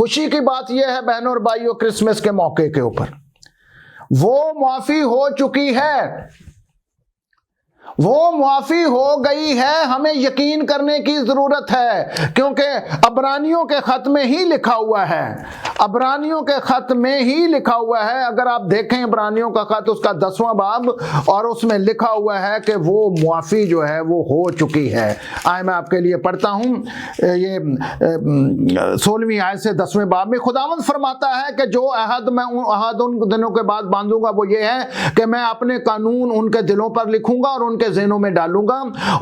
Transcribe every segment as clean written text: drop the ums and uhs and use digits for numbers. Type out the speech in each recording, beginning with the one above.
खुशी की बात यह है बहनों और भाइयों, क्रिसमस के मौके के ऊपर वो मुआफी हो चुकी है, वो मुआफी हो गई है। हमें यकीन करने की जरूरत है, क्योंकि अबरानियों के खत में ही लिखा हुआ है, अबरानियों के खत में ही लिखा हुआ है। अगर आप देखें अबरानियों का खत, उसका 10वां बाब, और उसमें लिखा हुआ है कि वो मुआफी जो है वो हो चुकी है। आए मैं आपके लिए पढ़ता हूं, ये 16वीं आयत से 10वें बाब में खुदावंद फरमाता है कि जो अहद मैं अहद उन दिनों के बाद बांधूंगा वो ये है कि मैं अपने कानून उनके दिलों पर लिखूंगा और उनके ज़हनों में डालूंगा।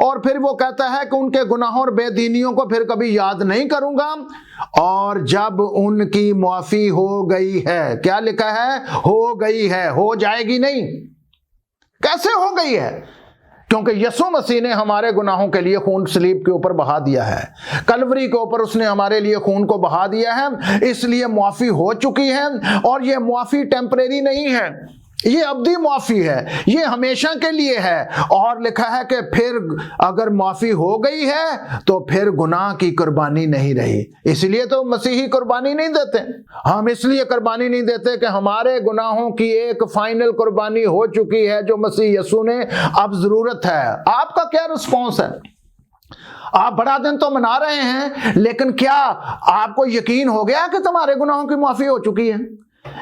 और फिर वो कहता है कि उनके गुनाहों और बेदीनियों को फिर कभी याद नहीं करूंगा। और जब उनकी मुआफी हो गई है, क्या लिखा है? हो गई है, हो जाएगी नहीं। कैसे हो गई है? क्योंकि यीशु मसीह ने हमारे गुनाहों के लिए खून सलीब के ऊपर बहा दिया है, कलवरी के ऊपर उसने हमारे लिए खून को बहा दिया है, इसलिए मुआफी हो चुकी है। और ये मुआफी टेम्परेरी नहीं है, ये अब्दी मुआफी है, ये हमेशा के लिए है। और लिखा है कि फिर अगर मुआफी हो गई है तो फिर गुनाह की कुर्बानी नहीं रही। इसलिए तो मसीही कुर्बानी नहीं देते। हम इसलिए कुर्बानी नहीं देते कि हमारे गुनाहों की एक फाइनल कुर्बानी हो चुकी है जो मसीह यीशु ने, अब जरूरत है। आपका क्या रिस्पॉन्स है? आप बड़ा दिन तो मना रहे हैं, लेकिन क्या आपको यकीन हो गया कि तुम्हारे गुनाहों की मुआफी हो चुकी है?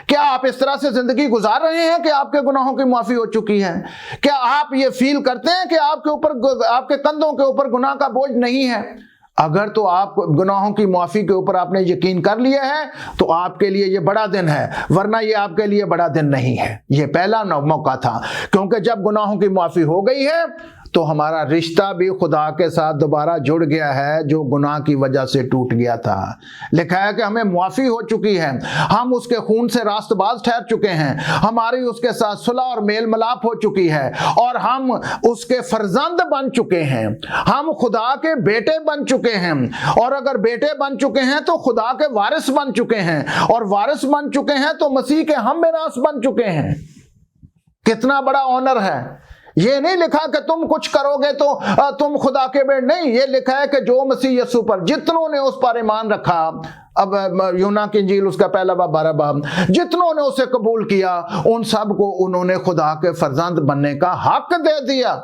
क्या आप इस तरह से जिंदगी गुजार रहे हैं कि आपके गुनाहों की माफी हो चुकी है? क्या आप ये फील करते हैं कि आपके ऊपर, आपके कंधों के ऊपर गुनाह का बोझ नहीं है? अगर तो आप गुनाहों की माफी के ऊपर आपने यकीन कर लिया है तो आपके लिए ये बड़ा दिन है, वरना ये आपके लिए बड़ा दिन नहीं है। ये पहला मौका था, क्योंकि जब गुनाहों की माफी हो गई है तो हमारा रिश्ता भी खुदा के साथ दोबारा जुड़ गया है, जो गुनाह की वजह से टूट गया था। लिखा है कि हमें मुआफी हो चुकी है, हम उसके खून से रास्तबाज ठहर चुके हैं, हमारी उसके साथ सुलह और मेल मिलाप हो चुकी है, और हम उसके फर्जंद बन चुके हैं, हम खुदा के बेटे बन चुके हैं। और अगर बेटे बन चुके हैं तो खुदा के वारिस बन चुके हैं, और वारिस बन चुके हैं तो मसीह के हम मिरास बन चुके हैं। कितना बड़ा ऑनर है! ये नहीं लिखा कि तुम कुछ करोगे तो तुम खुदा के बेटे, नहीं, ये लिखा है कि जो मसीह यीशु पर, जितनों ने उस पर ईमान रखा, अब यूना की इंजील उसका पहला बाब 12 बाब, जितनों ने उसे कबूल किया उन सब को उन्होंने खुदा के फर्जंद बनने का हक दे दिया।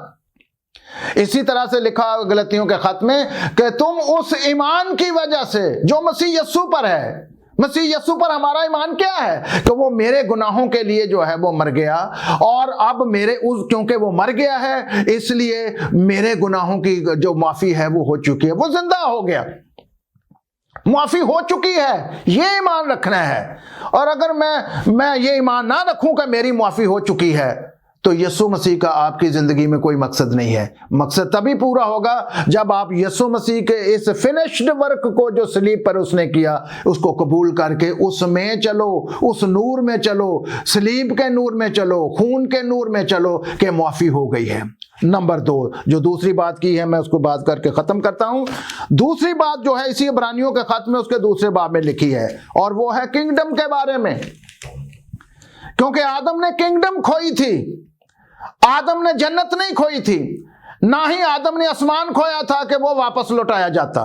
इसी तरह से लिखा गलतियों के खत में कि तुम उस ईमान की वजह से जो मसीह यीशु पर है, मसीह यीशु पर हमारा ईमान क्या है कि वो मेरे गुनाहों के लिए जो है वो मर गया, और अब मेरे क्योंकि वो मर गया है इसलिए मेरे गुनाहों की जो माफी है वो हो चुकी है, वो जिंदा हो गया, माफी हो चुकी है। ये ईमान रखना है। और अगर मैं ये ईमान ना रखूं कि मेरी माफी हो चुकी है तो यीशु मसीह का आपकी जिंदगी में कोई मकसद नहीं है। मकसद तभी पूरा होगा जब आप यीशु मसीह के इस फिनिश्ड वर्क को जो सलीब पर उसने किया उसको कबूल करके उसमें चलो, उस नूर में चलो, सलीब के नूर में चलो, खून के नूर में चलो कि माफी हो गई है। नंबर 2, जो दूसरी बात की है मैं उसको बात करके खत्म करता हूं। दूसरी बात जो है इसी इब्रानियों के खत में उसके दूसरे बाब में लिखी है, और वो है किंगडम के बारे में। क्योंकि आदम ने किंगडम खोई थी, आदम ने जन्नत नहीं खोई थी, ना ही आदम ने आसमान खोया था कि वो वापस लौटाया जाता।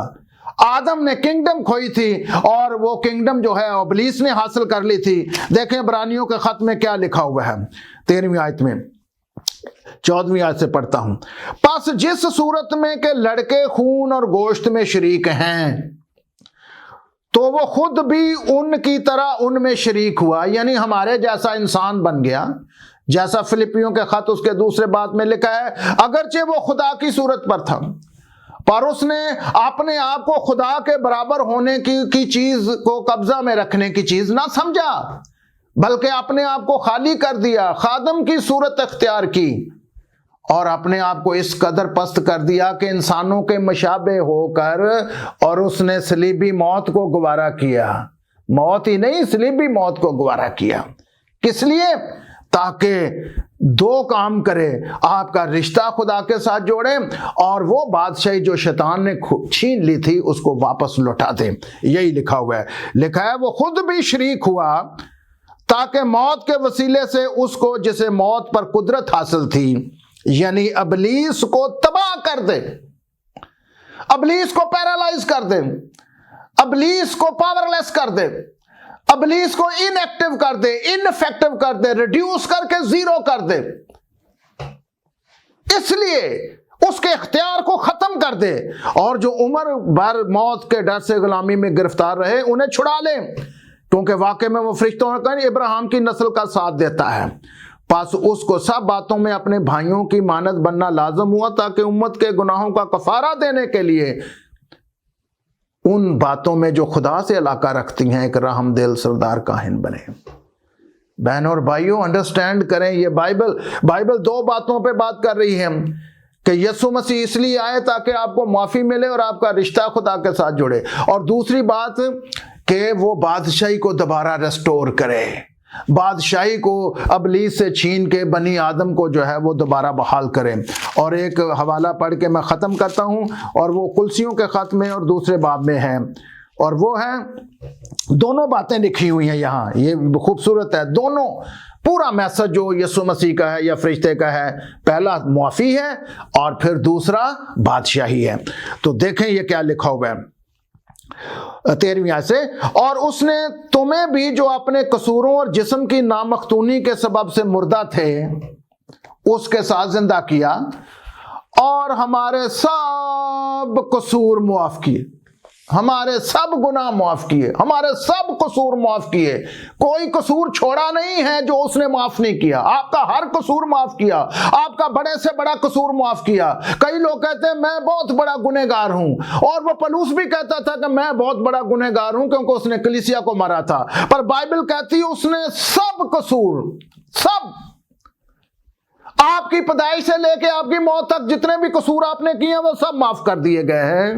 आदम ने किंगडम खोई थी, और वो किंगडम जो है इब्लीस ने हासिल कर ली थी। देखें इब्रानियों के खत में क्या लिखा हुआ है, 13वीं आयत में, 14वीं आयत से पढ़ता हूं। बस जिस सूरत में के लड़के खून और गोश्त में शरीक हैं तो वो खुद भी उनकी तरह उनमें शरीक हुआ, यानी हमारे जैसा इंसान बन गया, जैसा फिलिपियों के खत उसके दूसरे बात में लिखा है। अगरचे वो खुदा की सूरत पर था, पर उसने अपने आप को खुदा के बराबर होने की चीज को कब्जा में रखने की चीज ना समझा, बल्कि अपने आप को खाली कर दिया, खादम की सूरत अख्तियार की, और अपने आप को इस कदर पस्त कर दिया कि इंसानों के मशाबे होकर, और उसने सलीबी मौत को गवारा किया। मौत ही नहीं, सलीबी मौत को गवारा किया। किस लिए? ताकि 2 काम करे, आपका रिश्ता खुदा के साथ जोड़े, और वो बादशाही जो शैतान ने छीन ली थी उसको वापस लौटा दे। यही लिखा हुआ है। लिखा है वो खुद भी शरीक हुआ ताकि मौत के वसीले से उसको, जिसे मौत पर कुदरत हासिल थी, यानी इब्लीस को तबाह कर दे, इब्लीस को पैरालाइज कर दे। ابلیس کو پاورلیس کر دے، ابلیس کو انیکٹیو کر دے، انفیکٹو کر دے، ریڈیوس کر کے زیرو کر دے، اس لیے اس کے اختیار کو ختم کر دے، اور جو عمر بھر موت کے ڈر سے غلامی میں گرفتار رہے انہیں چھڑا لے، کیونکہ واقع میں وہ فرشتوں اور ابراہیم کی نسل کا ساتھ دیتا ہے۔ پس اس کو سب باتوں میں اپنے بھائیوں کی مانند بننا لازم ہوا، تاکہ امت کے گناہوں کا کفارہ دینے کے لیے ان باتوں میں جو خدا سے علاقہ رکھتی ہیں ایک رحم دل سردار کاہن بنے۔ بہنوں اور بھائیوں، انڈرسٹینڈ کریں، یہ بائبل دو باتوں پہ بات کر رہی ہے کہ یسوع مسیح اس لیے آئے تاکہ آپ کو معافی ملے اور آپ کا رشتہ خدا کے ساتھ جڑے، اور دوسری بات کہ وہ بادشاہی کو دوبارہ ریسٹور کرے، بادشاہی کو ابلیس سے چھین کے بنی آدم کو جو ہے وہ دوبارہ بحال کرے۔ اور ایک حوالہ پڑھ کے میں ختم کرتا ہوں، اور وہ کلسیوں کے خط میں اور دوسرے باب میں ہے، اور وہ ہے، دونوں باتیں لکھی ہوئی ہیں یہاں، یہ خوبصورت ہے، دونوں پورا میسج جو یسوع مسیح کا ہے یا فرشتے کا ہے، پہلا معافی ہے اور پھر دوسرا بادشاہی ہے۔ تو دیکھیں یہ کیا لکھا ہوا ہے 13ویں آیت سے، اور اس نے تمہیں بھی جو اپنے قصوروں اور جسم کی نامختونی کے سبب سے مردہ تھے اس کے ساتھ زندہ کیا، اور ہمارے سب قصور معاف کیے، ہمارے سب گناہ معاف کیے، ہمارے سب قصور معاف کیے، کوئی قصور چھوڑا نہیں ہے جو اس نے معاف نہیں کیا، آپ کا ہر قصور معاف کیا، آپ کا بڑے سے بڑا قصور معاف کیا۔ کئی لوگ کہتے ہیں میں بہت بڑا گنہگار ہوں، اور وہ پولس بھی کہتا تھا کہ میں بہت بڑا گنہگار ہوں کیونکہ اس نے کلیسیا کو مارا تھا، پر بائبل کہتی ہے اس نے سب قصور، سب، آپ کی پیدائش سے لے کے آپ کی موت تک جتنے بھی قصور آپ نے کیے ہیں وہ سب معاف کر دیے گئے ہیں۔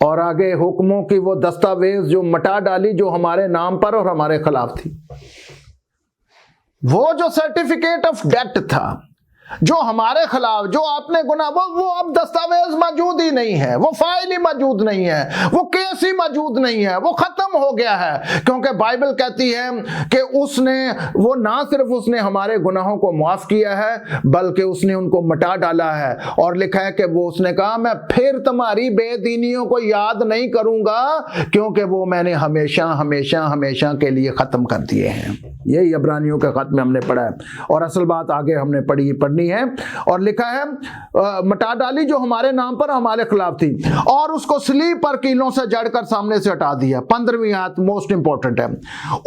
اور آگے حکموں کی وہ دستاویز جو مٹا ڈالی جو ہمارے نام پر اور ہمارے خلاف تھی، وہ جو سرٹیفکیٹ آف ڈیٹ تھا جو ہمارے خلاف، جو آپ نے گناہ، وہ اب دستاویز موجود ہی نہیں ہے، وہ فائل ہی موجود نہیں ہے، وہ کیس ہی موجود نہیں ہے، وہ ختم ہو گیا ہے، کیونکہ بائبل کہتی ہے کہ اس نے، وہ نہ صرف اس نے ہمارے گناہوں کو معاف کیا ہے بلکہ اس نے ان کو مٹا ڈالا ہے، اور لکھا ہے کہ وہ اس نے کہا میں پھر تمہاری بے دینیوں کو یاد نہیں کروں گا کیونکہ وہ میں نے ہمیشہ ہمیشہ ہمیشہ کے لیے ختم کر دیے ہیں۔ یہی عبرانیوں کے خط میں ہم نے پڑھا ہے، اور اصل بات آگے ہم نے پڑھنی ہے، اور لکھا ہے مٹا ڈالی جو ہمارے نام پر ہمارے خلاف تھی، اور اس کو صلیب پر کیلوں سے جڑ کر سامنے سے ہٹا دیا۔ 15ویں آیت موسٹ امپورٹنٹ ہے،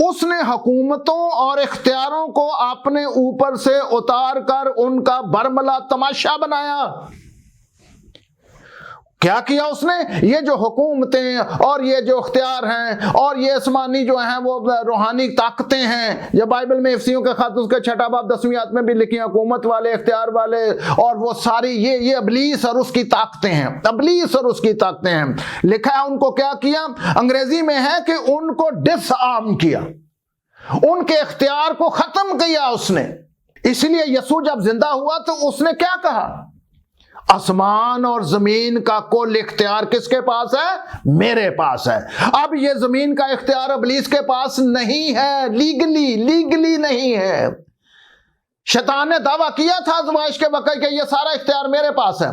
اس نے حکومتوں اور اختیاروں کو اپنے اوپر سے اتار کر ان کا برملا تماشا بنایا۔ کیا کیا اس نے؟ یہ جو حکومتیں اور یہ جو اختیار ہیں اور یہ آسمانی جو ہیں وہ روحانی طاقتیں ہیں، یہ بائبل میں افسیوں کے خط اس کے 6 باب 10ویں آیت میں بھی لکھی ہیں، حکومت والے، اختیار والے، اور وہ ساری یہ ابلیس اور اس کی طاقتیں ہیں، ابلیس اور اس کی طاقتیں ہیں۔ لکھا ہے ان کو کیا کیا؟ انگریزی میں ہے کہ ان کو ڈس آرم کیا، ان کے اختیار کو ختم کیا اس نے۔ اس لیے یسوع جب زندہ ہوا تو اس نے کیا کہا؟ آسمان اور زمین کا کل اختیار کس کے پاس ہے؟ میرے پاس ہے۔ اب یہ زمین کا اختیار ابلیس کے پاس نہیں ہے، لیگلی نہیں ہے۔ شیطان نے دعویٰ کیا تھا آزمائش کے وقت کہ یہ سارا اختیار میرے پاس ہے،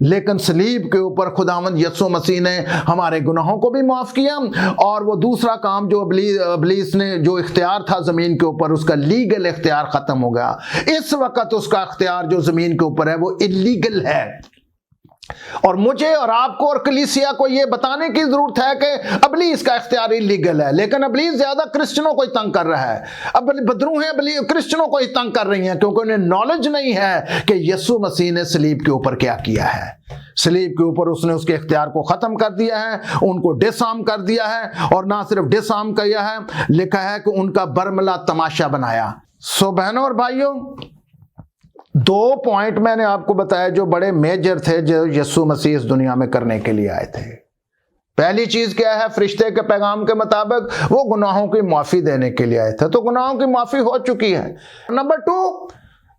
لیکن صلیب کے اوپر خداوند یسوع مسیح نے ہمارے گناہوں کو بھی معاف کیا، اور وہ دوسرا کام جو ابلیس نے جو اختیار تھا زمین کے اوپر، اس کا لیگل اختیار ختم ہو گیا۔ اس وقت اس کا اختیار جو زمین کے اوپر ہے وہ اللیگل ہے، اور مجھے اور آپ کو اور کلیسیا کو یہ بتانے کی ضرورت ہے کہ ابلیس کا اختیار اللیگل ہے، لیکن ابلیس زیادہ کرسچنوں کو ہی تنگ کر رہا ہے۔ اب بدروہیں کرسچنوں کو ہی تنگ کر رہی ہیں کیونکہ انہیں نالج نہیں ہے کہ یسوع مسیح نے صلیب کے اوپر کیا کیا ہے۔ صلیب کے اوپر اس نے اس کے اختیار کو ختم کر دیا ہے، ان کو ڈس آرم کر دیا ہے، اور نہ صرف ڈس آرم کیا ہے، لکھا ہے کہ ان کا برملا تماشا بنایا۔ سو بہنوں اور بھائیوں، 2 پوائنٹ میں نے آپ کو بتایا جو بڑے میجر تھے جو یسوع مسیح اس دنیا میں کرنے کے لیے آئے تھے۔ پہلی چیز کیا ہے؟ فرشتے کے پیغام کے مطابق وہ گناہوں کی معافی دینے کے لیے آئے تھے، تو گناہوں کی معافی ہو چکی ہے۔ نمبر 2،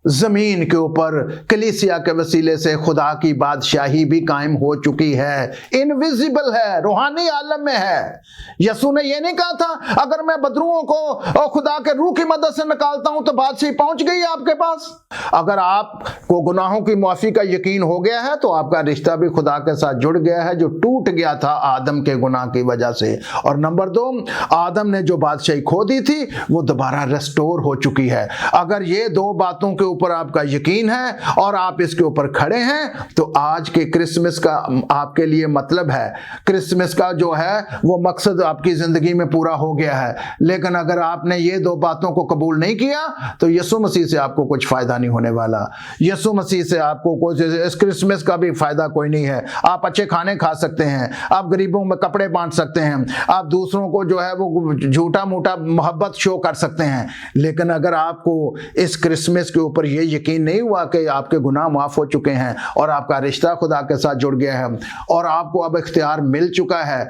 ज़मीन के ऊपर कलीसिया के वसीले से खुदा की बादशाही भी कायम हो चुकी है, इनविजिबल है, रूहानी आलम में है। यसू ने ये नहीं कहा था अगर मैं बदरूओं को और खुदा के रूह की मदद से निकालता हूं तो बादशाही पहुंच गई आपके पास। अगर आपको गुनाहों की माफ़ी का यकीन हो गया है तो आपका रिश्ता भी खुदा के साथ जुड़ गया है, जो टूट गया था आदम के गुनाह की वजह से। और नंबर 2, आदम ने जो बादशाही खो दी थी वो दोबारा रेस्टोर हो चुकी है। अगर ये 2 बातों के ऊपर आपका यकीन है और आप इसके ऊपर खड़े हैं तो आज के क्रिसमस का आपके लिए मतलब है, क्रिसमस का जो है वो मकसद आपकी जिंदगी में पूरा हो गया है। लेकिन अगर आपने ये 2 बातों को कबूल नहीं किया तो यीशु मसीह से आपको कुछ फायदा नहीं होने वाला। यीशु मसीह से आपको कुछ, इस क्रिसमस का भी फायदा कोई नहीं है। आप अच्छे खाने खा सकते हैं, आप गरीबों में कपड़े बांट सकते हैं, आप दूसरों को जो है वो झूठा मूठा मोहब्बत शो कर सकते हैं, लेकिन अगर आपको इस क्रिसमस के ऊपर ये यकीन नहीं हुआ कि आपके गुनाह माफ हो चुके हैं और आपका रिश्ता खुदा के साथ जुड़ गया है और आपको अब इख्तियार मिल चुका है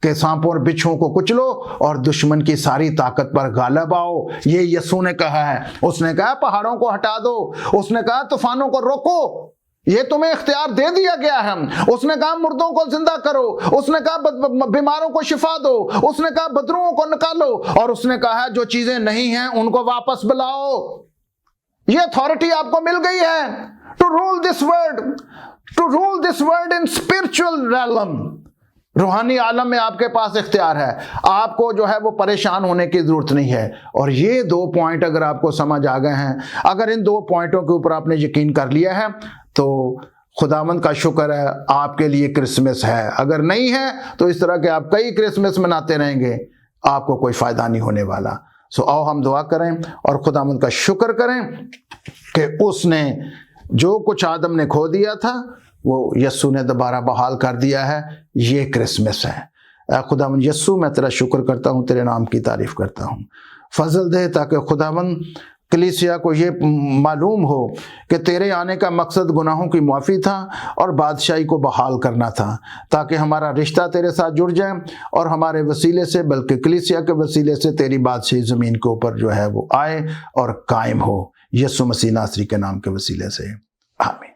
कि सांपों और बिच्छुओं को कुचलो और दुश्मन की सारी ताकत पर गालिब आओ, ये यीशु ने कहा है। उसने कहा पहाड़ों को हटा दो, उसने कहा तूफानों को रोको, ये तुम्हें इख्तियार दे दिया गया है। उसने कहा मुर्दों को जिंदा करो, उसने कहा बीमारों को शिफा दो, उसने कहा बदरुओं को निकालो, और उसने कहा जो चीजें नहीं हैं उनको वापस बुलाओ। ये अथॉरिटी आपको मिल गई है to rule this world in spiritual realm. रूहानी आलम में आपके पास इख्तियार है, आपको जो है वो परेशान होने की जरूरत नहीं है। और ये 2 पॉइंट अगर आपको समझ आ गए हैं, अगर इन 2 पॉइंटों के ऊपर आपने यकीन कर लिया है तो खुदावंद का शुक्र है, आपके लिए क्रिसमस है। अगर नहीं है तो इस तरह के आप कई क्रिसमस मनाते रहेंगे, आपको कोई फायदा नहीं होने वाला। सो आओ हम दुआ करें और खुदावंद का शुक्र करें कि उसने जो कुछ आदम ने खो दिया था वो यस्सु ने दोबारा बहाल कर दिया है। ये क्रिसमस है। खुदावंद यस्सु, मैं तेरा शुक्र करता हूँ, तेरे नाम की तारीफ करता हूँ। फजल दे ताकि खुदावंद कलीसिया को ये मालूम हो कि तेरे आने का मकसद गुनाहों की माफ़ी था और बादशाही को बहाल करना था, ताकि हमारा रिश्ता तेरे साथ जुड़ जाए और हमारे वसीले से, बल्कि कलीसिया के वसीले से तेरी बादशाही ज़मीन के ऊपर जो है वो आए और कायम हो। यीशु मसीह नासरी के नाम के वसीले से, आमीन।